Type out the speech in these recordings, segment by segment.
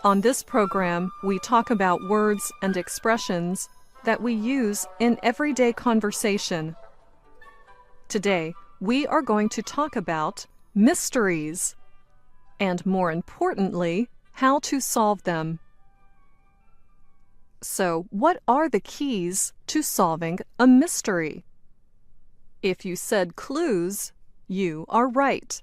On this program, we talk about words and expressions that we use in everyday conversation. Today, we are going to talk about mysteries, and more importantly, how to solve them. So, what are the keys to solving a mystery? If you said clues, you are right.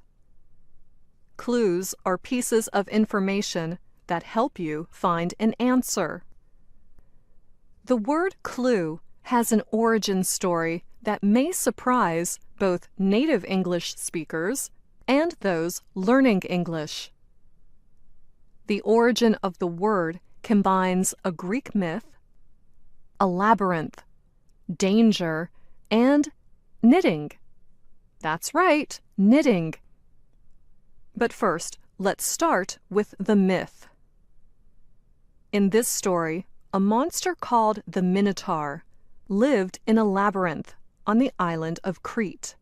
Clues are pieces of information that help you find an answer. The word clue has an origin story that may surprise both native English speakers and those learning English. The origin of the word combines a Greek myth, a labyrinth, danger, and knitting. That's right, knitting. But first, let's start with the myth. In this story, a monster called the Minotaur lived in a labyrinth on the island of Crete.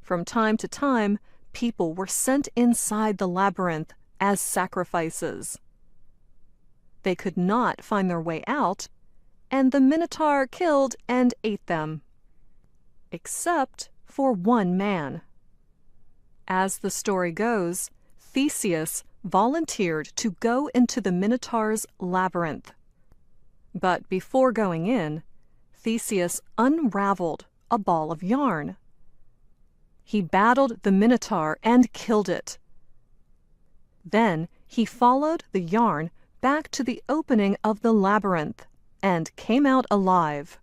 From time to time, people were sent inside the labyrinth as sacrifices. They could not find their way out, and the Minotaur killed and ate them. Except for one man. As the story goes, Theseus volunteered to go into the Minotaur's labyrinth. But before going in, Theseus unraveled a ball of yarn. He battled the Minotaur and killed it. Then he followed the yarn back to the opening of the labyrinth and came out alive.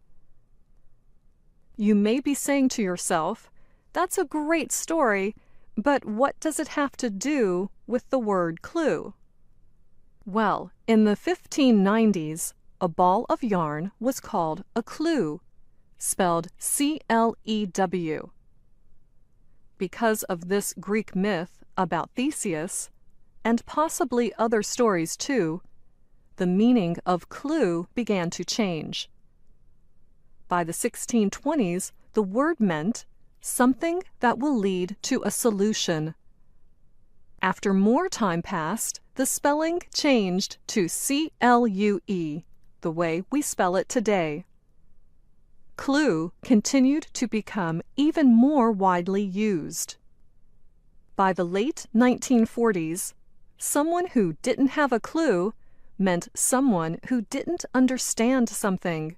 You may be saying to yourself, "That's a great story, but what does it have to do with the word clue?" Well, in the 1590s, a ball of yarn was called a clue, spelled C-L-E-W. Because of this Greek myth about Theseus, and possibly other stories too, the meaning of clue began to change. By the 1620s, the word meant something that will lead to a solution. After more time passed, the spelling changed to C-L-U-E, the way we spell it today. Clue continued to become even more widely used. By the late 1940s, someone who didn't have a clue meant someone who didn't understand something.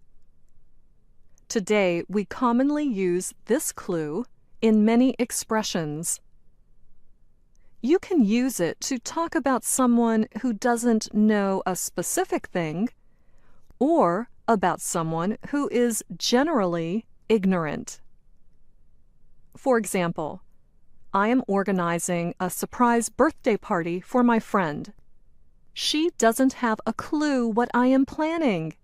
Today, we commonly use this clue in many expressions. You can use it to talk about someone who doesn't know a specific thing, or about someone who is generally ignorant. For example, I am organizing a surprise birthday party for my friend. She doesn't have a clue what I am planning.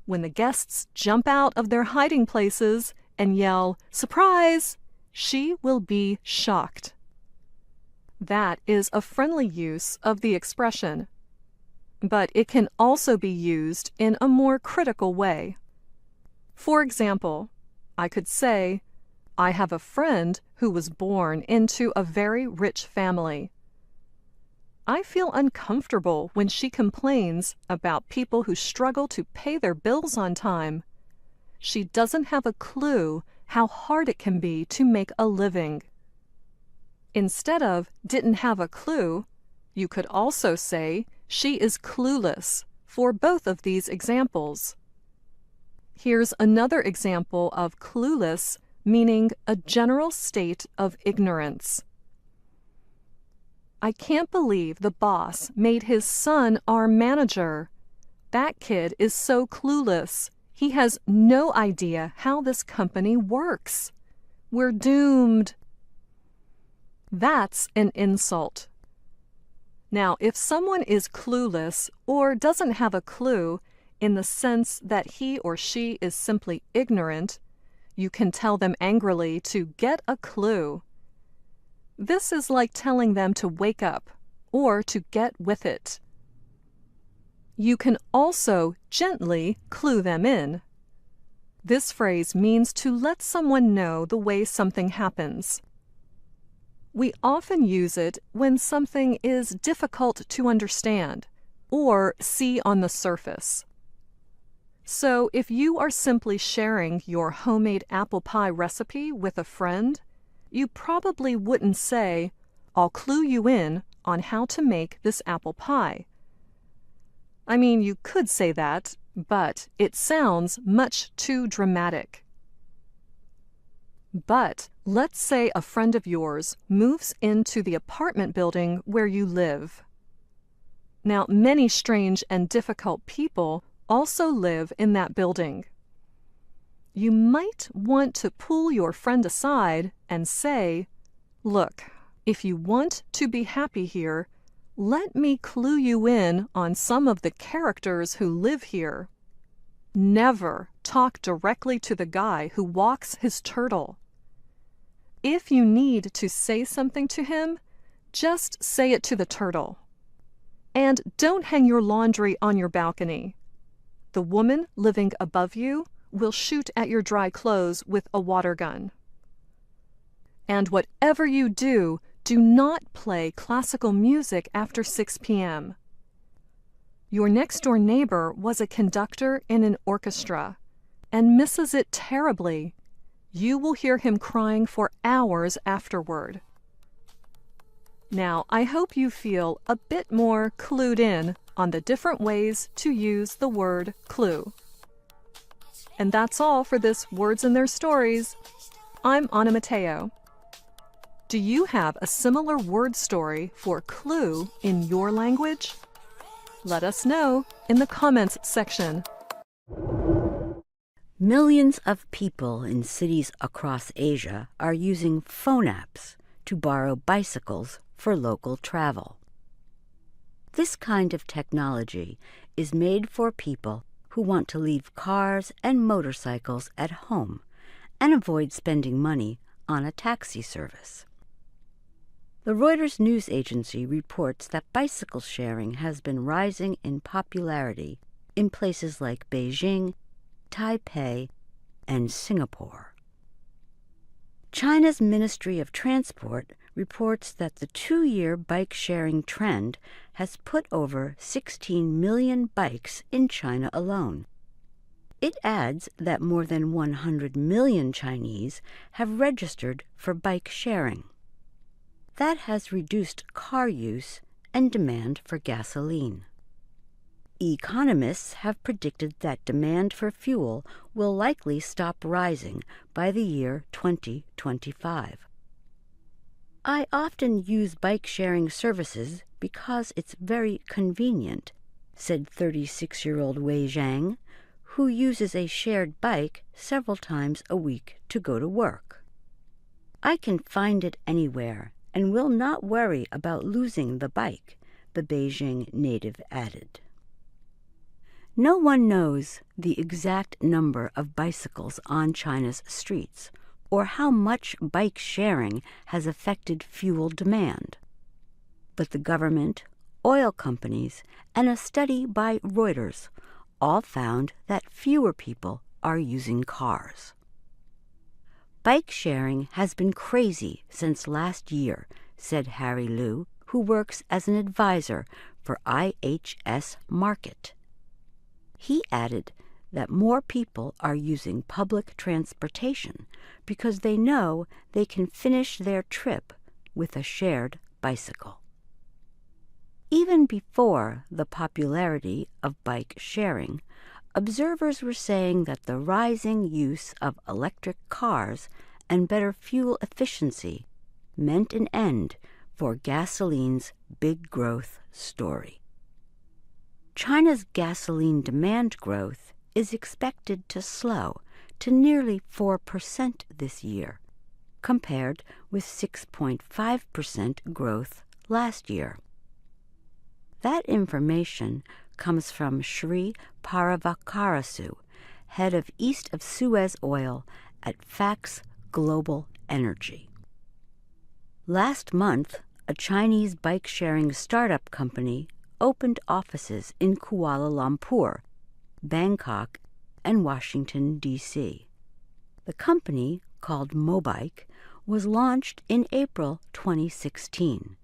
When the guests jump out of their hiding places and yell, "Surprise!" she will be shocked. That is a friendly use of the expression, but it can also be used in a more critical way. For example, I could say, "I have a friend who was born into a very rich family. I feel uncomfortable when she complains about people who struggle to pay their bills on time. She doesn't have a clue how hard it can be to make a living." Instead of "didn't have a clue," you could also say "she is clueless" for both of these examples. Here's another example of clueless meaning a general state of ignorance. "I can't believe the boss made his son our manager. That kid is so clueless. He has no idea how this company works. We're doomed." That's an insult. Now, if someone is clueless or doesn't have a clue in the sense that he or she is simply ignorant, you can tell them angrily to get a clue. This is like telling them to wake up or to get with it. You can also gently clue them in. This phrase means to let someone know the way something happens. We often use it when something is difficult to understand or see on the surface. So if you are simply sharing your homemade apple pie recipe with a friend, you probably wouldn't say, "I'll clue you in on how to make this apple pie." I mean, you could say that, but it sounds much too dramatic. But let's say a friend of yours moves into the apartment building where you live. Now, many strange and difficult people also live in that building. You might want to pull your friend aside and say, "Look, if you want to be happy here, let me clue you in on some of the characters who live here." Never talk directly to the guy who walks his turtle. If you need to say something to him, just say it to the turtle. And don't hang your laundry on your balcony. The woman living above you will shoot at your dry clothes with a water gun. And whatever you do, do not play classical music after 6 p.m. Your next-door neighbor was a conductor in an orchestra and misses it terribly. You will hear him crying for hours afterward. Now, I hope you feel a bit more clued in on the different ways to use the word clue. And that's all for this Words and Their Stories. I'm Anna Mateo. Do you have a similar word story for clue in your language? Let us know in the comments section. Millions of people in cities across Asia are using phone apps to borrow bicycles for local travel. This kind of technology is made for people who want to leave cars and motorcycles at home and avoid spending money on a taxi service. The Reuters news agency reports that bicycle sharing has been rising in popularity in places like Beijing, Taipei, and Singapore. China's Ministry of Transport reports that the 2-year bike-sharing trend has put over 16 million bikes in China alone. It adds that more than 100 million Chinese have registered for bike sharing. That has reduced car use and demand for gasoline. Economists have predicted that demand for fuel will likely stop rising by the year 2025. I often use bike-sharing services because it's very convenient, said 36-year-old Wei Zhang, who uses a shared bike several times a week to go to work. "I can find it anywhere and will not worry about losing the bike," the Beijing native added. No one knows the exact number of bicycles on China's streets or how much bike sharing has affected fuel demand. But the government, oil companies, and a study by Reuters all found that fewer people are using cars. "Bike sharing has been crazy since last year," said Harry Liu, who works as an advisor for IHS Markit. He added that more people are using public transportation because they know they can finish their trip with a shared bicycle. Even before the popularity of bike sharing, observers were saying that the rising use of electric cars and better fuel efficiency meant an end for gasoline's big growth story. China's gasoline demand growth is expected to slow to nearly 4% this year, compared with 6.5% growth last year. That information comes from Sri Paravakarasu, head of East of Suez Oil at Fax Global Energy. Last month, a Chinese bike-sharing startup company opened offices in Kuala Lumpur, Bangkok, and Washington, D.C. The company, called Mobike, was launched in April 2016.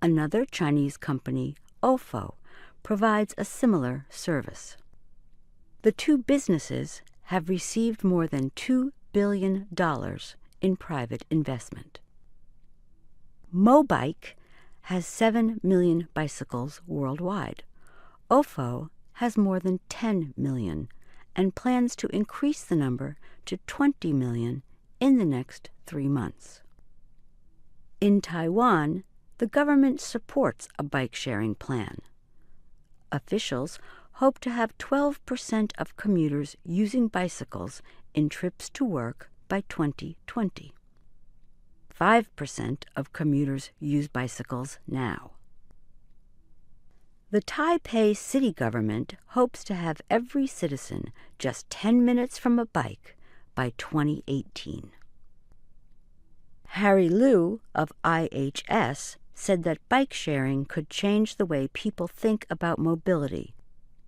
Another Chinese company, OFO, provides a similar service. The two businesses have received more than $2 billion in private investment. Mobike has 7 million bicycles worldwide. OFO has more than 10 million and plans to increase the number to 20 million in the next 3 months. In Taiwan, the government supports a bike-sharing plan. Officials hope to have 12% of commuters using bicycles in trips to work by 2020. 5% of commuters use bicycles now. The Taipei city government hopes to have every citizen just 10 minutes from a bike by 2018. Harry Liu of IHS said that bike sharing could change the way people think about mobility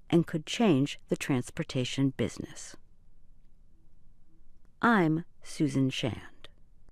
and could change the transportation business. I'm Susan Shan.